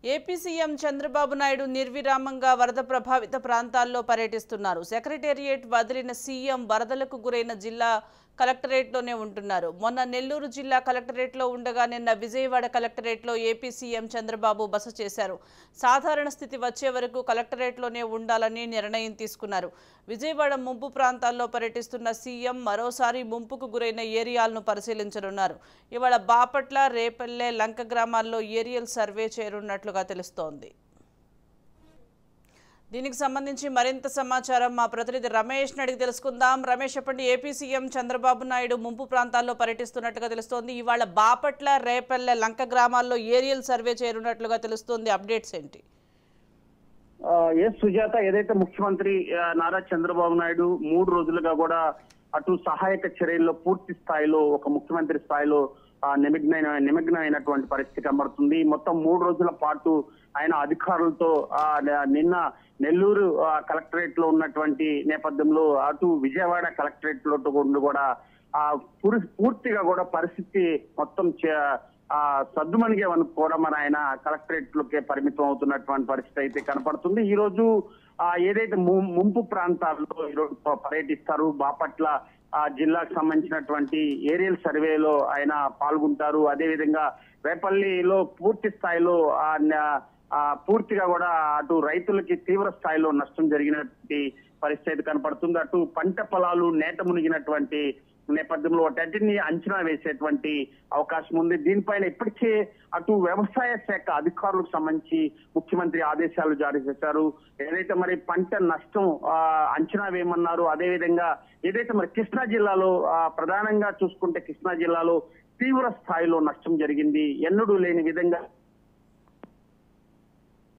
AP CM Chandrababu Naidu నిర్విరామంగా వరద ప్రభావిత ప్రాంతాల్లో పర్యటిస్తున్నారు. సెక్రటేరియట్ వదిలిన సీఎం వరదలకు గురైన జిల్లా కలెక్టరేట్లోనే ఉంటున్నారు. మొన్న నెల్లూరు జిల్లా కలెక్టరేట్లో ఉండగా నిన్న విజయవాడ కలెక్టరేట్లో ఏపీ సీఎం చంద్రబాబు బస చేశారు. సాధారణ స్థితి వచ్చే వరకు కలెక్టరేట్లోనే ఉండాలని నిర్ణయం తీసుకున్నారు. విజయవాడ ముంపు ప్రాంతాల్లో పర్యటిస్తున్న సీఎం మరోసారి ముంపుకు గురైన ఏరియాలను పరిశీలించనున్నారు. ఇవాళ బాపట్ల, రేపల్లె, లంక గ్రామాల్లో ఏరియల్ సర్వే చేరున్నట్లుగా తెలుస్తోంది. దీనికి సంబంధించి మరింత సమాచారం మా ప్రతినిధి రమేష్ అడిగి తెలుసుకుందాం. రమేష్, చెప్పండి. ఏపీ సీఎం చంద్రబాబు నాయుడు ముంపు ప్రాంతాల్లో పర్యటిస్తున్నట్టుగా తెలుస్తోంది. ఇవాళ బాపట్ల, రేపల్లె, లంక గ్రామాల్లో ఏరియల్ సర్వే చేరున్నట్లుగా తెలుస్తోంది. అప్డేట్స్ ఏంటి? సుజాత, ఏదైతే ముఖ్యమంత్రి నారా చంద్రబాబు నాయుడు 3 రోజులుగా కూడా అటు సహాయక చర్యల్లో పూర్తి స్థాయిలో ఒక ముఖ్యమంత్రి స్థాయిలో నిమగ్నమైనటువంటి పరిస్థితి కనబడుతుంది. మొత్తం 3 రోజుల పాటు ఆయన అధికారులతో నిన్న నెల్లూరు కలెక్టరేట్ లో ఉన్నటువంటి నేపథ్యంలో అటు విజయవాడ కలెక్టరేట్ లో కూడా పూర్తిగా కూడా పరిస్థితి మొత్తం సద్దుమణిగే కూడా మన ఆయన కలెక్టరేట్ లోకే పరిమితం అవుతున్నటువంటి పరిస్థితి అయితే కనపడుతుంది. ఈ రోజు ఏదైతే ముంపు ప్రాంతాల్లో ఈరోజు పర్యటిస్తారు, బాపట్ల జిల్లాకు సంబంధించినటువంటి ఏరియల్ సర్వేలో ఆయన పాల్గొంటారు. అదేవిధంగా రేపల్లిలో పూర్తి స్థాయిలో పూర్తిగా కూడా అటు రైతులకి తీవ్ర స్థాయిలో నష్టం జరిగినటువంటి పరిస్థితి కనపడుతుంది. అటు పంట పొలాలు నేట మునిగినటువంటి నేపథ్యంలో వాటిని అంచనా వేసేటువంటి అవకాశం ఉంది. దీనిపైన ఇప్పటికే అటు వ్యవసాయ శాఖ అధికారులకు సంబంధించి ముఖ్యమంత్రి ఆదేశాలు జారీ చేశారు. ఏదైతే మరి పంట నష్టం అంచనా వేయమన్నారు. అదేవిధంగా ఏదైతే మరి కృష్ణా జిల్లాలో ప్రధానంగా చూసుకుంటే కృష్ణా జిల్లాలో తీవ్ర స్థాయిలో నష్టం జరిగింది. ఎన్నడూ లేని విధంగా